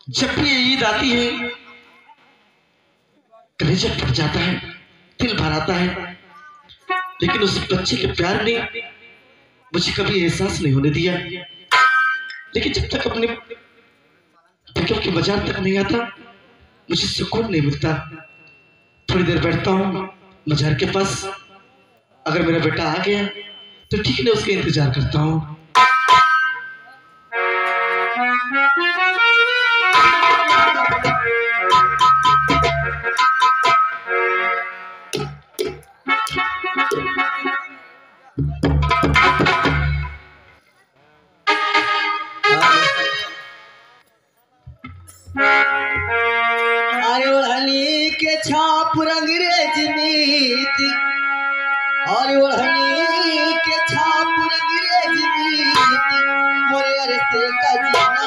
जब भी ये ईद आती है कलेजा फट जाता है, दिल भर आता है, लेकिन उस बच्चे के प्यार ने मुझे कभी एहसास नहीं होने दिया। लेकिन जब तक अपने बेगम के बाजार तक नहीं आता मुझे सुकून नहीं मिलता। थोड़ी देर बैठता हूँ मजार के पास, अगर मेरा बेटा आ गया तो ठीक है, उसका इंतजार करता हूँ। अरे ओढ़नी के छाप अंग्रेज मीत, अरे ओढ़नी के छाप अंग्रेज मीत, मोरे अरसे का जीना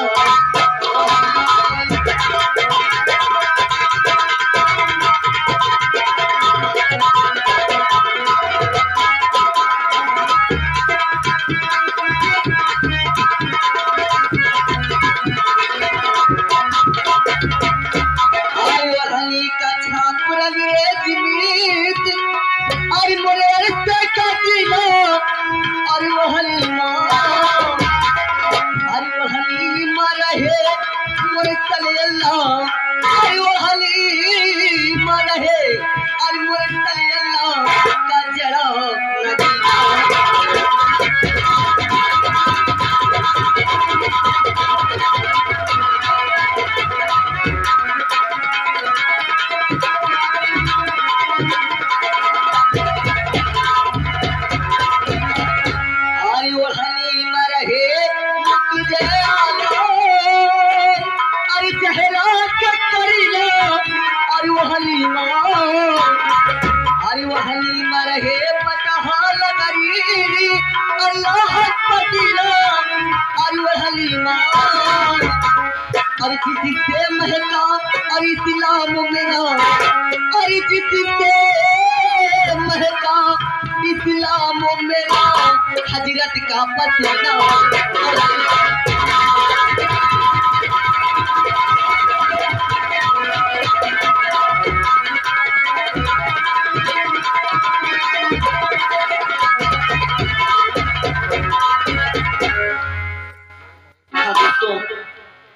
जिससे महका और इस्लाम मेरा, और जिससे महका इस्लाम मेरा, हजरत का पसीना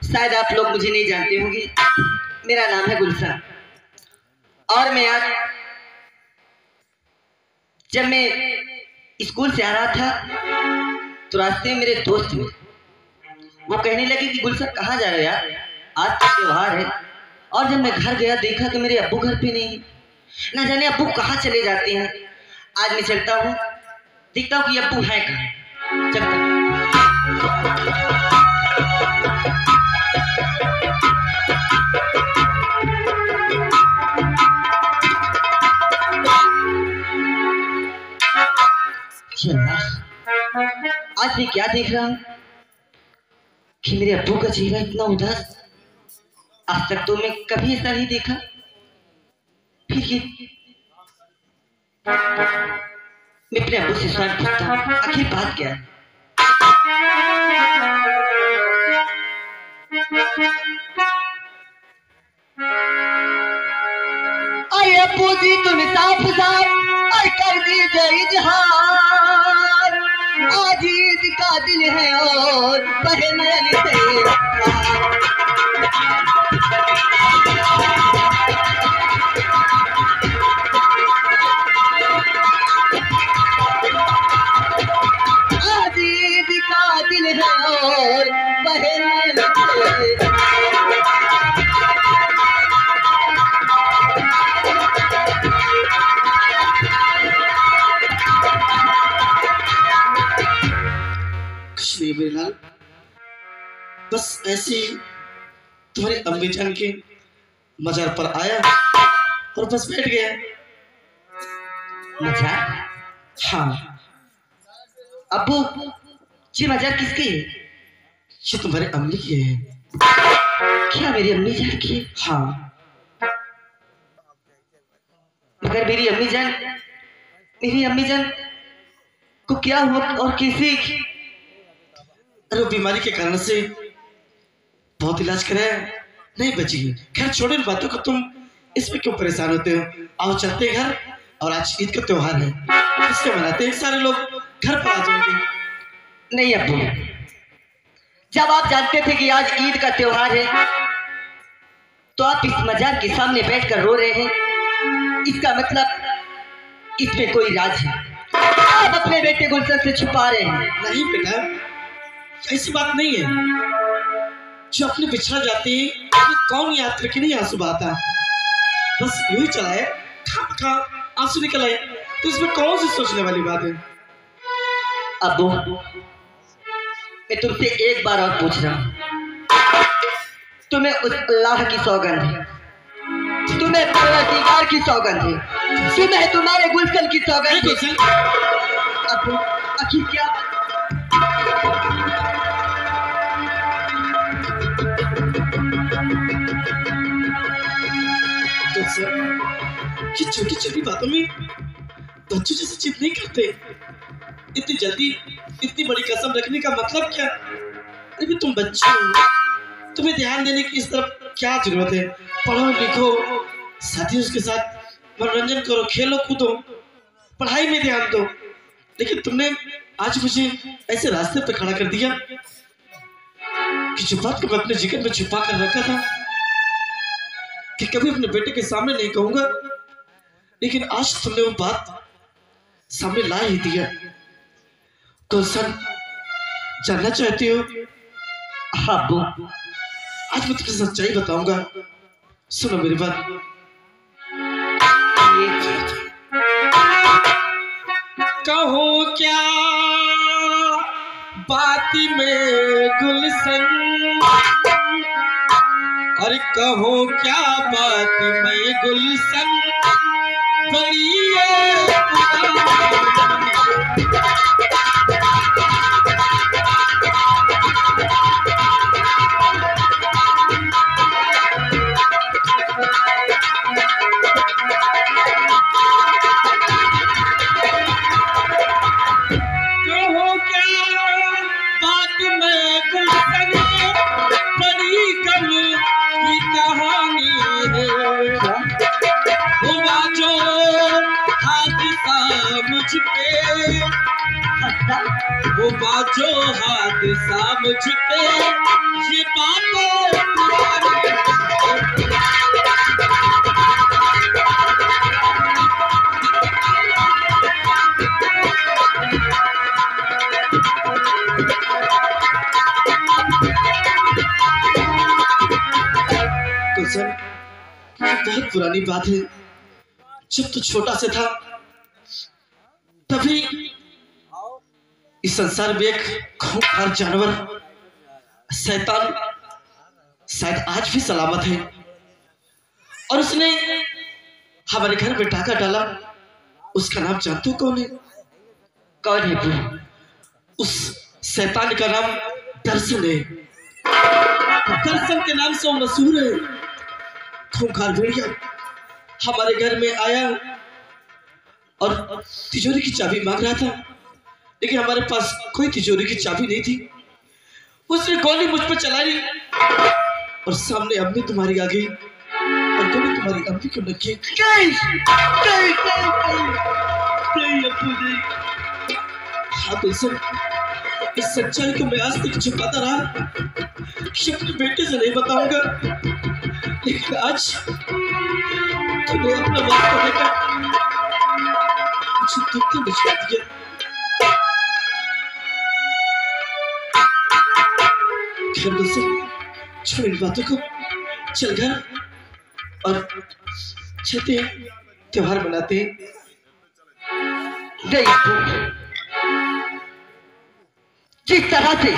शायद आप लोग मुझे नहीं जानते होंगे। मेरा नाम है गुलशन और मैं आज जब मैं स्कूल से आ रहा था तो रास्ते में मेरे दोस्त हुए, वो कहने लगे कि गुलशन कहाँ जा रहे हो यार, आज तो त्योहार है। और जब मैं घर गया देखा कि मेरे अब्बू घर पे नहीं, ना जाने अब्बू कहाँ चले जाते हैं। आज मैं चलता हूँ देखता हूँ कि अब्बू है कहाँ। चलता आज मैं क्या देख रहा हूँ कि मेरे अब्बू का चेहरा इतना उदास, आज तक तो मैं कभी ऐसा नहीं देखा। फिर ये मैं अपने अब्बू से सवाल पूछता हूँ, आखिर बात क्या है। अरे अब्बू जी तुम साफ साफ कर दीजिए इजहार, आज ईद का दिन है और बहन आज ईद का दिन है और बहन मेरे लाल, बस ऐसे तुम्हारे अम्मी जान के मजार पर आया और बस बैठ गया। मजार? हाँ। अब्बू जी मजार किसकी है? ये तुम्हारे अम्मी की है। क्या मेरी अम्मी जान की? हाँ। मगर मेरी अम्मी जान को क्या हुआ और कैसे? अरे बीमारी के कारण से बहुत इलाज कराया नहीं बची है। खैर छोड़ो इन बातों को, तुम इसमें क्यों परेशान होते हो? आओ चलते हैं घर, और आज ईद का त्योहार है, इससे मनाते हैं, सारे लोग घर पर आ जाएंगे। नहीं अब्बू, जब आप जानते थे कि आज ईद का त्योहार है तो आप इस मजार के सामने बैठकर रो रहे हैं। इसका मतलब इसमें कोई राज है, आप अपने बेटे गुलशन से छुपा रहे हैं। नहीं बेटा, ऐसी बात नहीं है। जो अपने बिछड़ जाते हैं कौन याद करके नहीं आंसू बहाता, बस यूं ही चलाए खा आंसू निकल आए, तो इसमें कौन सी सोचने वाली बात है? अब्बू, मैं तुमसे एक बार और पूछ रहा हूँ, तुम्हें उस अल्लाह की सौगंध है, तुम्हें परवरदिगार की सौगंध है, तुम्हें तुम्हारे गुलशन की सौगंध है। अब्बू, आखिर क्या ये छोटी छोटी बातों में बच्चों जैसे जिद नहीं करते। इतनी जल्दी इतनी बड़ी कसम रखने का मतलब क्या? अरे तुम बच्चे हो, तुम्हें ध्यान देने की इस तरफ क्या जरूरत है? पढ़ो लिखो, साथियों के साथ मनोरंजन करो, खेलो कूदो, पढ़ाई में ध्यान दो। लेकिन तुमने आज मुझे ऐसे रास्ते पर खड़ा कर दिया कि जो बात को मैं अपने जिगर में छुपा कर रखा था कि कभी अपने बेटे के सामने नहीं कहूंगा, लेकिन आज तुमने वो बात सामने ला ही दिया। गुलशन, जानना चाहती हो? हाँ अब्बू, आज मैं तुझे सच्चाई बताऊंगा, सुनो मेरी बात। कहो क्या बात में गुलशन, और कहो क्या बात में गुलशन, बड़ी वो बाजो हादसा मुझ पे, ये बातों गुलशन, बहुत पुरानी बात है। जब तू छोटा से था तभी इस संसार में एक खूंखार जानवर शैतान शायद आज भी सलामत है, और उसने हमारे घर में डाका डाला। उसका नाम जानते हो कौन है? कौन है? उस शैतान का नाम दर्शन है। दर्शन के नाम से वो मशहूर है। खूंखार भेड़िया हमारे घर में आया और तिजोरी की चाबी मांग रहा था, लेकिन हमारे पास कोई तिजोरी की चाबी नहीं थी। उसने गोली मुझ पर चलाई और सामने अम्मी तुम्हारी आ गई और गोली तुम्हारी अम्मी को लगी। हाँ गुलशन, इस सच्चाई को मैं आज तक छुपाता रहा कि अपने बेटे से नहीं बताऊंगा, लेकिन आज तुम्हें अपना बात करने का मुझे दुख बुझा दिया। खैर गुलशन, छोड़ इन बातों को, चल घर और चलते हैं, त्योहार मनाते हैं। जिस तरह से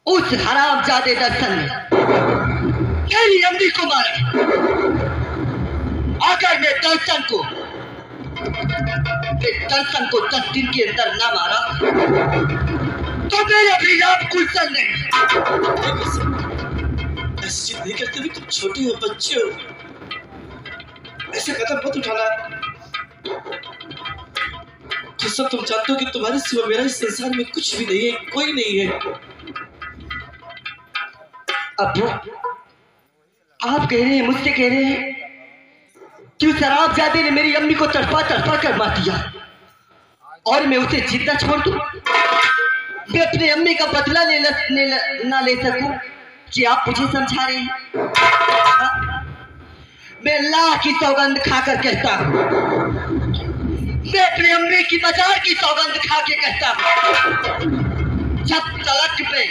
उस हरामजादे दर्शन ने मेरी अम्मी को मारा, अगर मैं दर्शन को 10 दिन के अंदर ना मारा तो मेरे भी नाम गुलशन नहीं। ऐसी जिद नहीं करते भी, तुम छोटे हो, बच्चे हो, ऐसे कदम मत उठाना। सब तुम जानते हो कि तुम्हारे सिवा मेरा इस संसार में कुछ भी नहीं है, कोई नहीं है। अब्बू, आप कह रहे हैं, मुझसे कह रहे हैं कि उस शराबजादे ने मेरी अम्मी को तड़पा तड़पा कर मार दिया और मैं उसे जिंदा छोड़ दूं? मैं अपनी अम्मी का बदला ना ले सकूं कि आप मुझे समझा रहे हैं? मैं अल्लाह की सौगंध खाकर कहता हूं, मैं अपनी अम्मी की मजार की सौगंध खा के कहता हूं, जब तलक में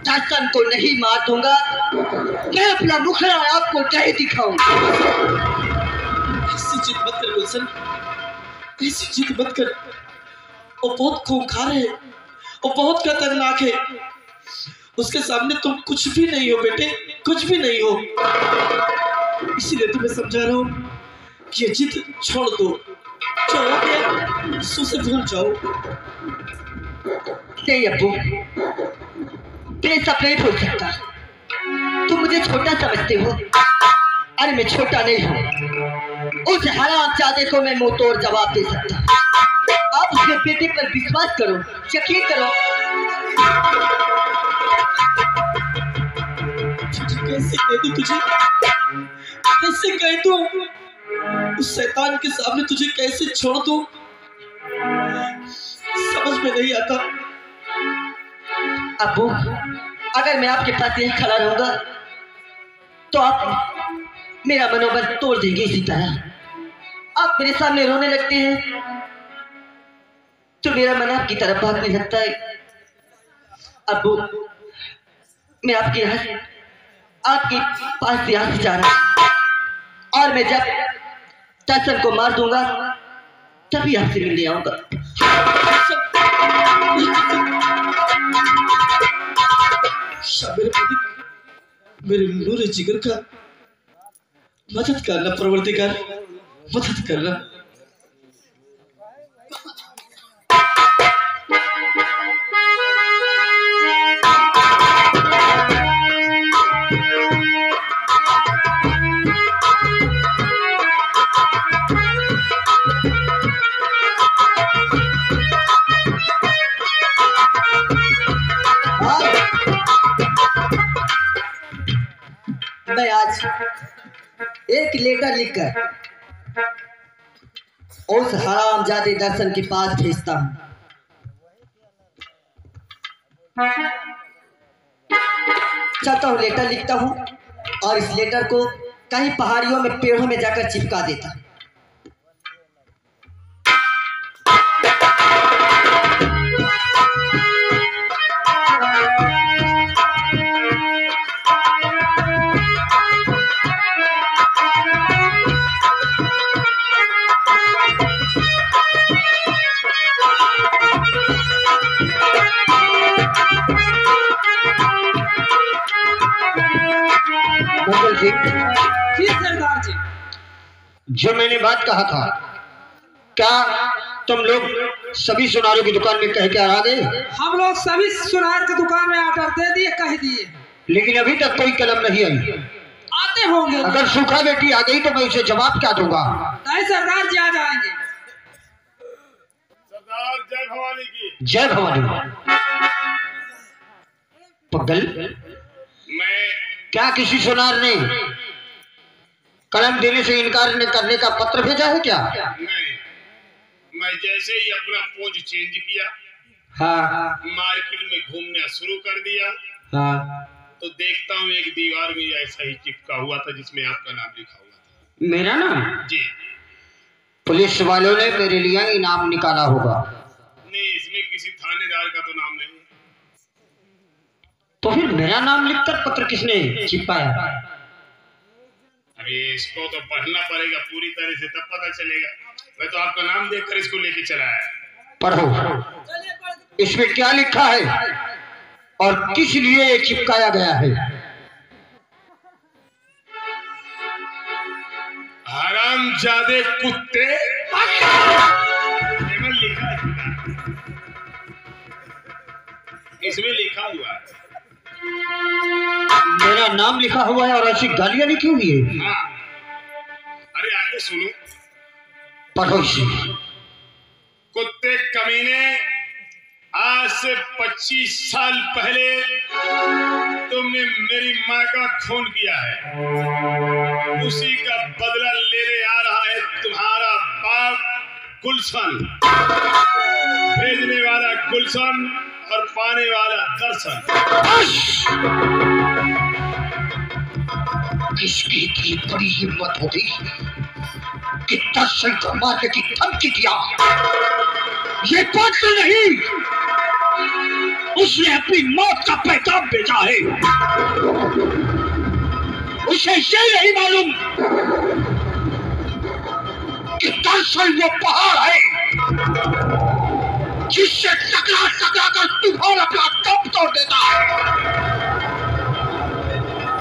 दर्शन को नहीं मार दूंगा, मैं अपना मुखड़ा आपको नहीं दिखाऊंगा। ऐसी जिद मत कर गुलशन, ऐसी जिद मत कर। वो बहुत खूंखार है, वो बहुत खतरनाक है। उसके सामने तुम कुछ भी नहीं हो बेटे, कुछ भी नहीं हो। इसीलिए तुम्हें समझा रहा हूँ कि ये जिद छोड़ दो, जो हो गया उसे भूल जाओ। नहीं अब्बू, मैं सब नहीं भूल सकता। तुम मुझे छोटा समझते हो, अरे मैं छोटा नहीं हूँ। उस हरामजादे को मैं मुंह तोड़ जवाब दे सकता। आप उसके बेटे पर विश्वास करो, यकीन करो। कैसे कह दूं तुझे, कैसे कह दूं? उस शैतान के सामने तुझे कैसे छोड़ दूं, समझ में नहीं आता। अब्बू, अगर मैं आपके पास यही खड़ा रहूंगा तो आप मेरा मनोबल तोड़ देंगे। इसी तरह आप मेरे सामने रोने लगते हैं तो मेरा मन आपकी तरफ भागने लगता है। अब्बू, मैं आपके पास से यहाँ से जा रहा हूं और मैं जब दर्शन को मार दूंगा तभी आपसे मिलने आऊंगा। मेरे नूर जिगर का मदद करना परवरदिगार, मदद करना। मैं आज एक लेटर लिखकर उस हरामजादे दर्शन के पास भेजता हूं। चलता हूं, लेटर लिखता हूं और इस लेटर को कहीं पहाड़ियों में पेड़ों में जाकर चिपका देता। जी सरदार जी, जो मैंने बात कहा था, क्या तुम लोग सभी सुनारों की दुकान में कह के आ गए? हम लोग सभी सुनार की दुकान में ऑर्डर दे दिए, कह दिए, लेकिन अभी तक कोई कलम नहीं आई। आते होंगे। अगर सूखा बेटी आ गई तो मैं उसे जवाब क्या दूंगा? नहीं सरदार जी, आ जाएंगे। सरदार जय भवानी की। जय भवानी। पगल, मैं क्या किसी सुनार ने कलम देने से इनकार करने का पत्र भेजा है क्या? नहीं, मैं जैसे ही अपना पोज चेंज किया, हाँ मार्केट में घूमना शुरू कर दिया, हाँ, तो देखता हूँ एक दीवार में ऐसा ही चिपका हुआ था जिसमें आपका नाम लिखा हुआ था। मेरा नाम? जी। पुलिस वालों ने मेरे लिए इनाम निकाला होगा। नहीं, इसमें किसी थानेदार का तो नाम नहीं। तो फिर मेरा नाम लिखकर पत्र किसने चिपकाया? अभी इसको तो पढ़ना पड़ेगा पूरी तरह से, तब पता चलेगा। मैं तो आपका नाम देखकर इसको लेके चला आया। पढ़ो, इसमें क्या लिखा है और किस लिए चिपकाया गया है? हरामजादे कुत्ते, लिखा है, इसमें लिखा हुआ है। मेरा नाम लिखा हुआ है और ऐसी गालियां लिखी हुई है। हाँ। अरे आगे सुनो। पढ़ो इसे। कुत्ते कमीने, आज से 25 साल पहले तुमने मेरी माँ का खून किया है, उसी का बदला लेने आ रहा है तुम्हारा बाप गुलशन। भेजने वाला गुलशन और पाने वाला दर्शन। किसकी इतनी बड़ी हिम्मत होगी कि दर्शन को मारने की धमकी दिया? ये पात्र नहीं, उसने अपनी मौत का पैगाम भेजा है। उसे ये नहीं मालूम कि दर्शन वो पहाड़ है जिससे टकरा टकरा कर तूफान अपना दम तोड़ देता है।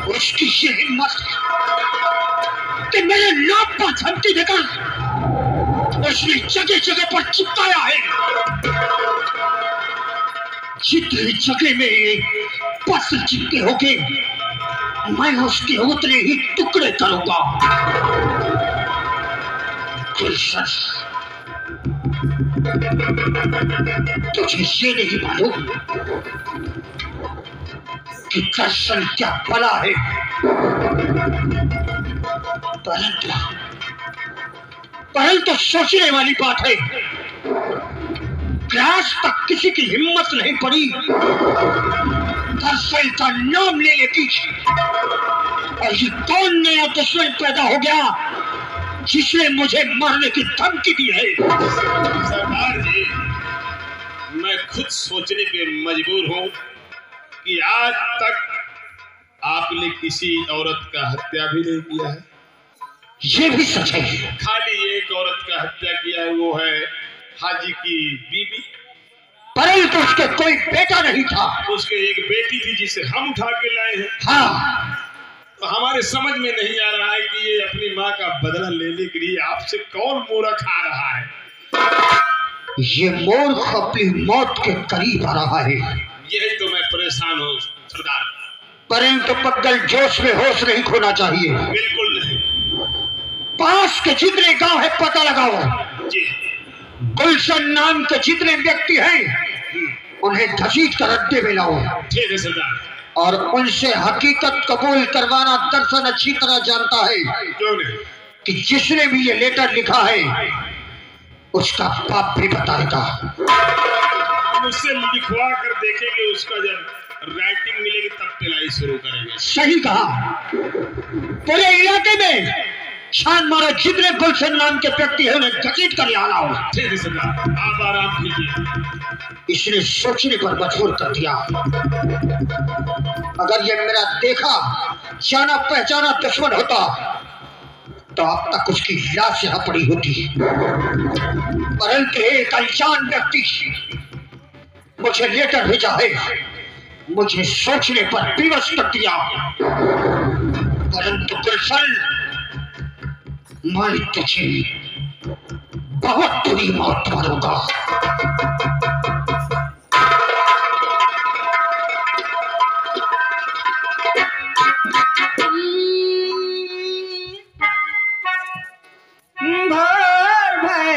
उसकी ये हिम्मत कि मेरे नाम पर धमकी देकर उसने जगह जगह पर चिपकाया है। जितनी जगह में पत्थर चिपके होंगे मैं उसके उतने ही टुकड़े करूंगा। गुलशन, तुझे ये नहीं मालूम कि दर्शन क्या भला है, परंतु सोचने वाली बात है कि आज तक किसी की हिम्मत नहीं पड़ी दर्शन का नाम लेने की। और ये कौन नया दुश्मन पैदा हो गया जिसने मुझे मारने की धमकी दी है? सरदार जी, मैं खुद सोचने पे मजबूर हूँ कि आज तक आपने किसी औरत का हत्या भी नहीं किया है। ये भी सच है। खाली एक औरत का हत्या किया है, वो है हाजी की बीबी। परंतु उसके कोई बेटा नहीं था। उसके एक बेटी थी जिसे हम उठा के लाए हैं। हाँ, तो हमारे समझ में नहीं आ रहा है कि ये अपनी माँ का बदला लेने के लिए आपसे कौन मोरा खा रहा है। ये मूर्ख अपनी मौत के करीब आ रहा है। यही तो मैं परेशान हूँ सरदार। परंतु पक्कल जोश में होश नहीं खोना चाहिए। बिल्कुल नहीं। पास के जितने गांव है पता लगाओ। जी। गुलशन नाम के जितने व्यक्ति हैं उन्हें घसीट कर अड्डे में लाओ। ठीक है सरदार। और उनसे हकीकत कबूल करवाना दर्शन अच्छी तरह जानता है क्यों नहीं कि जिसने भी ये लेटर लिखा है उसका बाप भी बताएगा। उससे लिखवा कर देखेंगे, उसका जब राइटिंग मिलेगी तब पिलाई शुरू करेंगे। सही कहा। पूरे इलाके में छान मारा जितने गुलशन नाम के व्यक्ति है उन्हें घसीट कर लाना हो। ठीक है सरदार, आप आराम कीजिए। इसने सोचने पर मजबूर कर दिया। अगर ये मेरा देखा जाना पहचाना दुश्मन होता तो अब तक उसकी लाश यहाँ पड़ी होती। परंतु एक अनजान व्यक्ति मुझे लेटर भेजा है, मुझे सोचने पर विवश कर दिया। परंतु गुलशन, मैं तुझे बहुत बुरी मौत मारूंगा। भर भय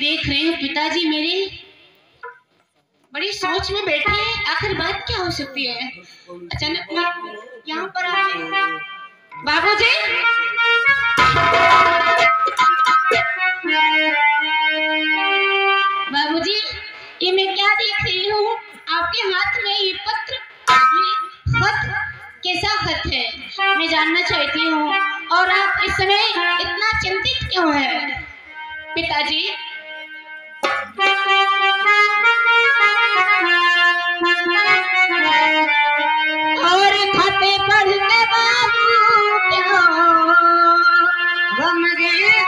देख रही हूँ पिताजी मेरे बड़ी सोच में बैठे हैं, आखिर बात क्या हो सकती है। अचानक मैं यहाँ पर आ गई। बाबूजी, बाबूजी, ये मैं क्या देख रही हूँ आपके हाथ में, ये पत्र, ये खत, कैसा खत है मैं जानना चाहती हूँ। और आप इस समय इतना चिंतित क्यों हैं पिताजी? और खाते पढ़ने बाबू क्या गमगीन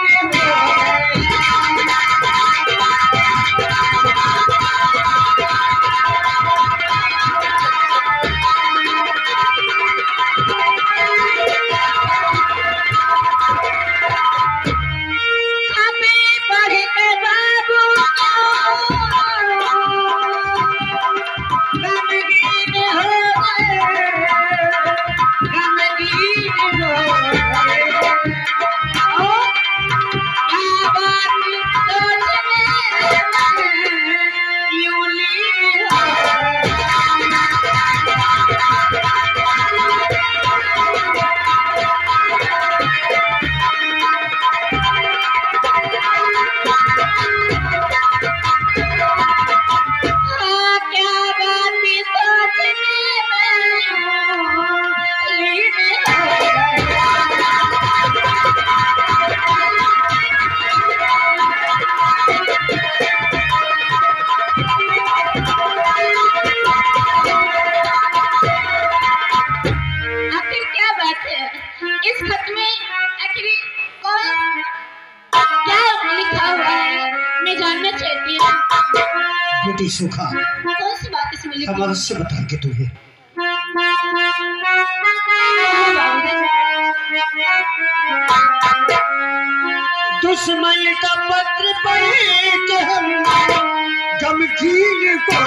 बेटी सुखा, कौन सी बात इसमें लिखी? हम अवश्य बताएंगे तुम्हें। दुश्मन का पत्र पढ़ के हम गमगीन को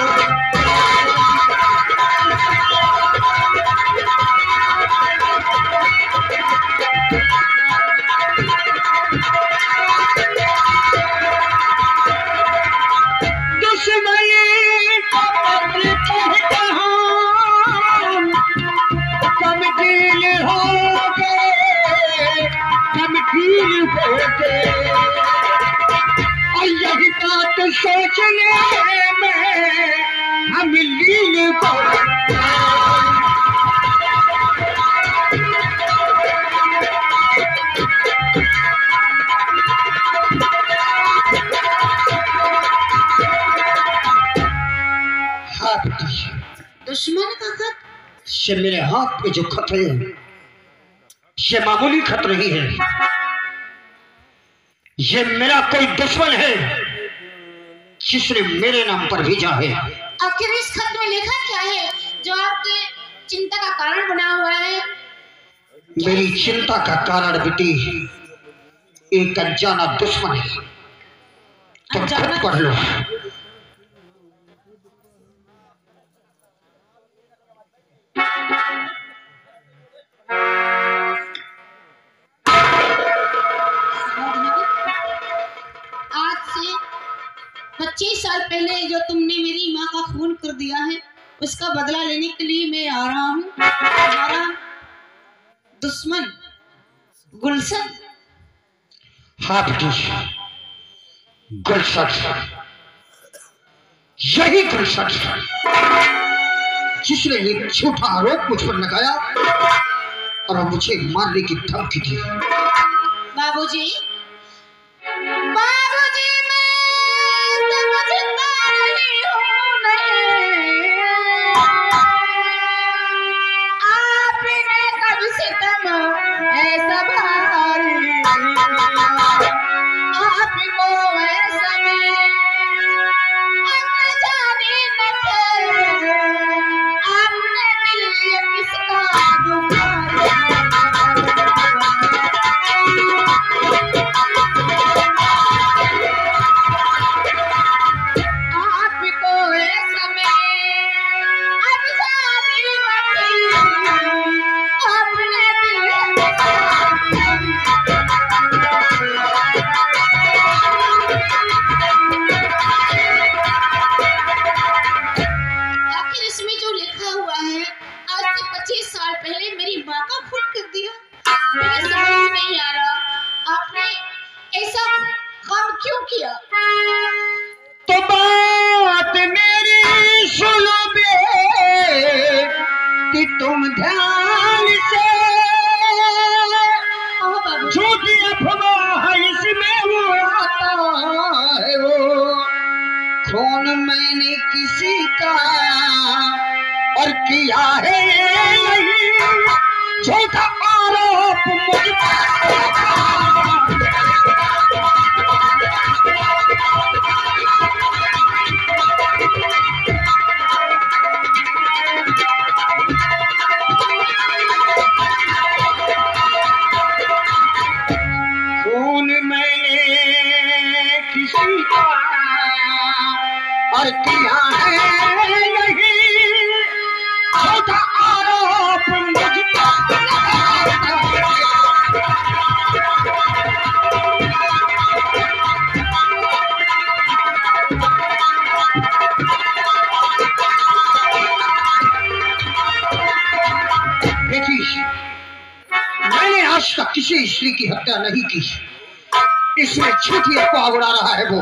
यही बात सोचने में हम लीन को हाँ बेटी, दुश्मन का खत? ये मेरे हाथ में जो खत है ये मामूली खत नहीं है, ये मेरा कोई दुश्मन है जिसने मेरे नाम पर भेजा है। आखिर इस खत में लिखा क्या है जो आपके चिंता का कारण बना हुआ है? मेरी चिंता का कारण बेटी एक अनजाना दुश्मन है। तुम खुद पढ़ लो। आज से 25 साल पहले जो तुमने मेरी माँ का खून कर दिया है उसका बदला लेने के लिए मैं आ रहा हूँ। हमारा दुश्मन गुलशन। हाँ बेटी, गुलशन, यही गुलशन जिसने एक झूठा आरोप मुझ पर लगाया और मुझे मारने की धमकी दी। बाबूजी, बाबूजी, मैं तो जिंदा नहीं हूँ, नहीं। आपने कब सितम ऐसा भारी, आपको ऐसा मैं अनजाने न थे, आपने दिल ये किसका दुखाया। साल पहले मेरी माँ का खून कर दिया। मुझे समझ नहीं आ रहा आपने ऐसा काम क्यों किया। तो बात मेरी सुनो बे कि तुम ध्यान से, झूठी अफवाह इसमें वो आता है, वो खून मैंने किसी का और किया है झूठा आरोप मुझ खून मैंने किसी का और किया है नहीं झूठा आरोप मुझ देखिए, मैंने आज तक किसी स्त्री की हत्या नहीं की। इसमें झूठी अफवाह उड़ा रहा है, वो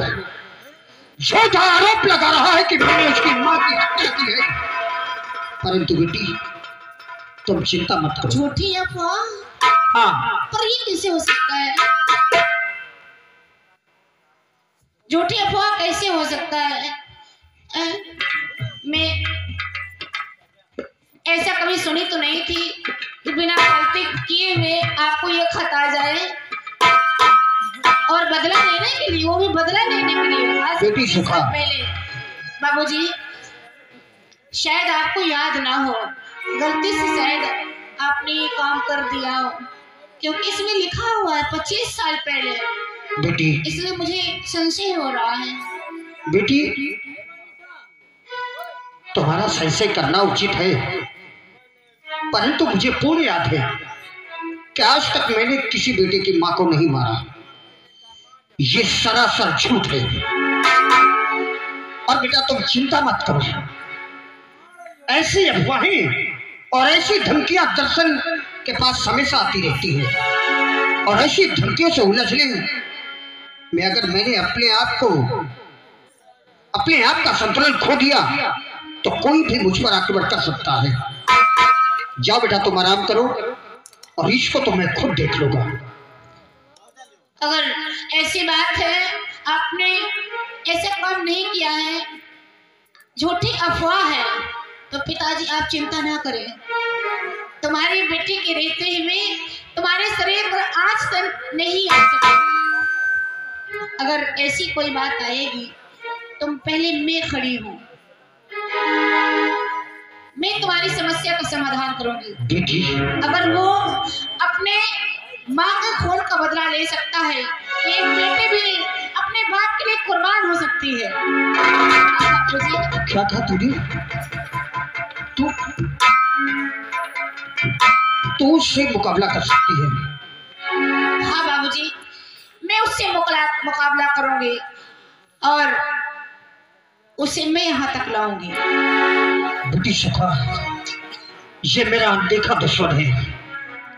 झूठा आरोप लगा रहा है कि मैंने उसकी मां की हत्या की है। परंतु बेटी तुम चिंता मत करो। झूठी अफवाह? हाँ, पर ये कैसे हो सकता है? झूठी अफवाह कैसे हो सकता है? मैं ऐसा कभी सुनी तो नहीं थी कि बिना गलती किए हुए आपको ये खत आ जाए और बदला लेने के लिए, वो भी बदला लेने के लिए। आज बेटी सुखा, पहले बाबूजी शायद आपको याद ना हो, गलती से शायद आपने ये काम कर दिया हो, क्योंकि इसमें लिखा हुआ है 25 साल पहले। बेटी इसलिए मुझे संशय हो रहा है। बेटी तुम्हारा संशय करना उचित है, परंतु मुझे पूर्ण याद है कि आज तक मैंने किसी बेटे की मां को नहीं मारा। ये सरासर झूठ है। और बेटा तुम चिंता मत करो, ऐसी अफवाहें और ऐसी धमकियां दर्शन के पास हमेशा आती रहती हैं, और ऐसी धमकियों से उलझने में अगर मैंने अपने आप का संतुलन खो दिया तो कोई भी मुझ पर आक्रमण कर सकता है। जाओ बेटा तुम आराम करो, और इसको तो मैं खुद देख लूंगा। अगर ऐसी बात है, आपने ऐसा काम नहीं किया है, झूठी अफवाह है, तो पिताजी आप चिंता ना करें। तुम्हारी बेटी के रहते हुए तुम्हारे शरीर पर आंच तक नहीं आ सकती। अगर ऐसी कोई बात आएगी, तुम पहले मैं खड़ी हूँ, मैं तुम्हारी समस्या का समाधान करूंगी। बेटी अगर वो अपने माँ के खून का बदला ले सकता है, एक बेटी भी अपने बाप के लिए कुर्बान हो सकती है। क्या था तुझे? तू उससे मुकाबला कर सकती है। हाँ बाबूजी, मैं उससे मुकाबला करूंगी और उसे मैं यहाँ तक लाऊंगी। बेटी सुखा, ये मेरा अनदेखा दुश्मन है।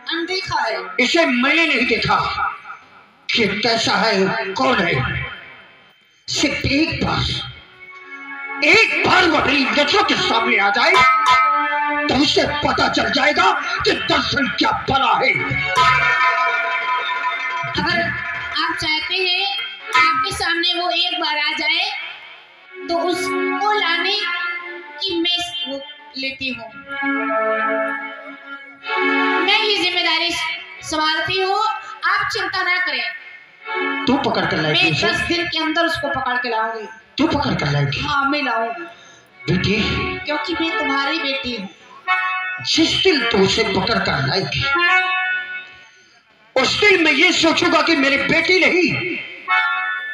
अनदेखा है? इसे मैंने नहीं देखा कि कैसा है, कौन है। सिर्फ एक बार वो मेरी नजरों के सामने आ जाए तो उसे पता चल जाएगा कि दर्शन क्या बना है। अगर आप चाहते हैं आपके सामने वो एक बार आ जाए तो उसको लाने की मैं वो लेती हूँ। मैं ये जिम्मेदारी संभालती हूँ, आप चिंता ना करें। तू पकड़ कर लाएगी मैं उसे? 10 दिन के अंदर उसको पकड़ के लाऊंगी। तू पकड़ कर लाएगी? हाँ मैं लाऊंगी, बेटी क्योंकि मैं तुम्हारी बेटी हूँ। जिस दिन तू उसे पकड़ कर लाएगी उस दिन मैं ये सोचूंगा कि मेरी बेटी नहीं,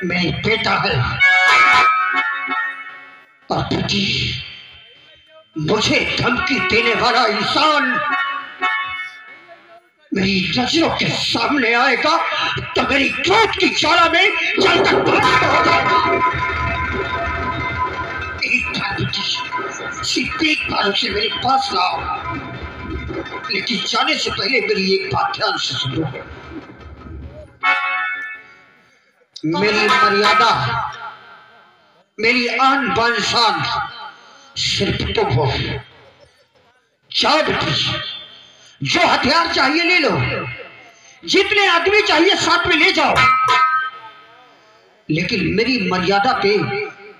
मेरी बेटा है। और बेटी, मुझे धमकी देने वाला इंसान मेरी नजरों के सामने आएगा तो मेरी क्रोध की ज्वाला में जलकर भस्म हो जाएगा। एक बार बेटी, सिर्फ एक बार उसे मेरे पास लाओ। लेकिन जाने से पहले मेरी एक बात ध्यान से सुन लो। मेरी मर्यादा, मेरी आन बान शान सिर्फ तुम हो। जाओ बेटी, जो हथियार चाहिए ले लो, जितने आदमी चाहिए साथ में ले जाओ, लेकिन मेरी मर्यादा पे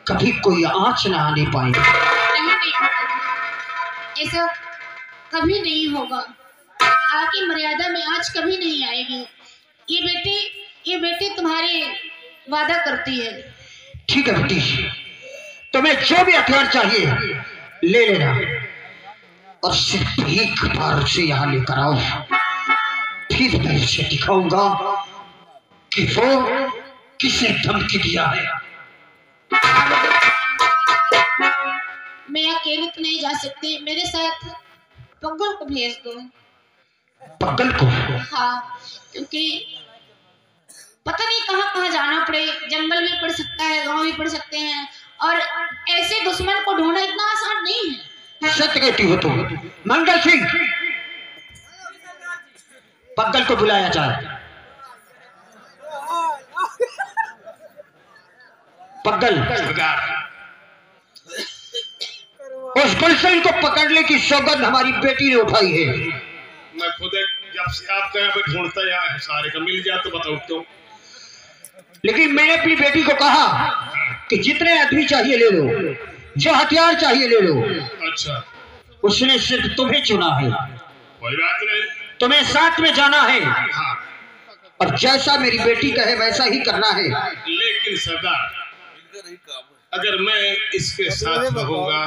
कभी कोई आंच ना आने पाएगी। ऐसा कभी नहीं होगा। आपकी मर्यादा में आज कभी नहीं आएगी। ये बेटी तुम्हारे वादा करती है। ठीक है बेटी, तुम्हें जो भी हथियार चाहिए ले लेना, और सिर्फ एक बार उसे यहाँ लेकर आओ, फिर मैं उसे दिखाऊंगा कि वो किसे धमकी दिया है। मैं अकेले तो नहीं जा सकती, मेरे साथ पगल को भेज दो। पगल को? हाँ, क्योंकि पता नहीं कहाँ कहाँ जाना पड़े, जंगल भी पड़ सकता है, गांव भी पड़ सकते हैं, और ऐसे दुश्मन को ढूंढना इतना आसान नहीं है। सत्य कहती हो तुम। मंगल सिंह, पगल को बुलाया जाए। पगल, उस गुलशन को पकड़ने की सौगंध हमारी बेटी ने उठाई है। मैं खुद जब से आपके यहाँ पे ढूंढता या सारे का मिल जाए तो बताओ तो। लेकिन मैंने अपनी बेटी को कहा कि जितने आदमी चाहिए ले लो, जो हथियार चाहिए ले लो। अच्छा, उसने सिर्फ तुम्हें चुना है। कोई बात नहीं, तुम्हें साथ में जाना है, हाँ, और जैसा मेरी बेटी कहे वैसा ही करना है। लेकिन सरदार, अगर मैं इसके साथ रहूंगा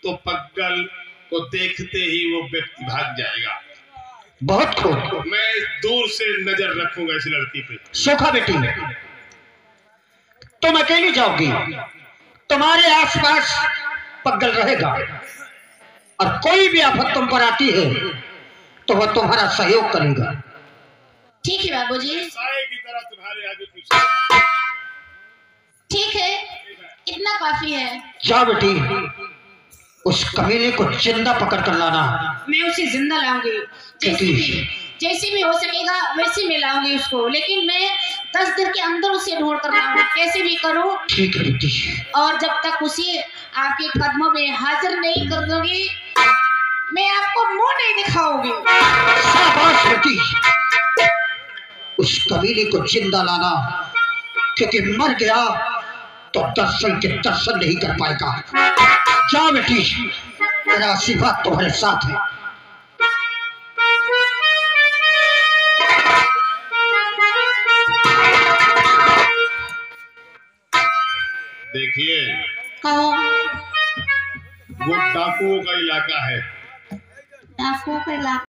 तो पगल को देखते ही वो व्यक्ति भाग जाएगा। बहुत खूब, मैं दूर से नजर रखूंगा इस लड़की पे। सोखा बेटी, तुम अकेली जाओगी, तुम्हारे आसपास पगल रहेगा, और कोई भी आफत तुम पर आती है तो वह तुम्हारा सहयोग करेगा। ठीक है बाबूजी, साए की तरह तुम्हारे आगे पीछे। ठीक है, इतना काफी है। जाओ बेटी, उस कमीने को जिंदा पकड़ कर लाना। मैं उसे जिंदा लाऊंगी, जैसे भी हो सकेगा वैसे मैं लाऊंगी उसको, लेकिन मैं 10 दिन के अंदर उसे ढूंढ कर लाऊंगी, कैसे भी करूं। ठीक है बेटी। और जब तक उसे आपके कदमों में हाजिर नहीं कर दूंगी, मैं आपको मुंह नहीं दिखाऊंगी। शाबाश बेटी, उस कमीने को जिंदा लाना, क्योंकि मर गया तो दर्शन के दर्शन नहीं कर पाएगा। जाओ बेटी, मेरा आशीर्वाद तुम्हारे साथ है। देखिए, कहो। वो डाकुओं का इलाका है। डाकुओं का इलाका?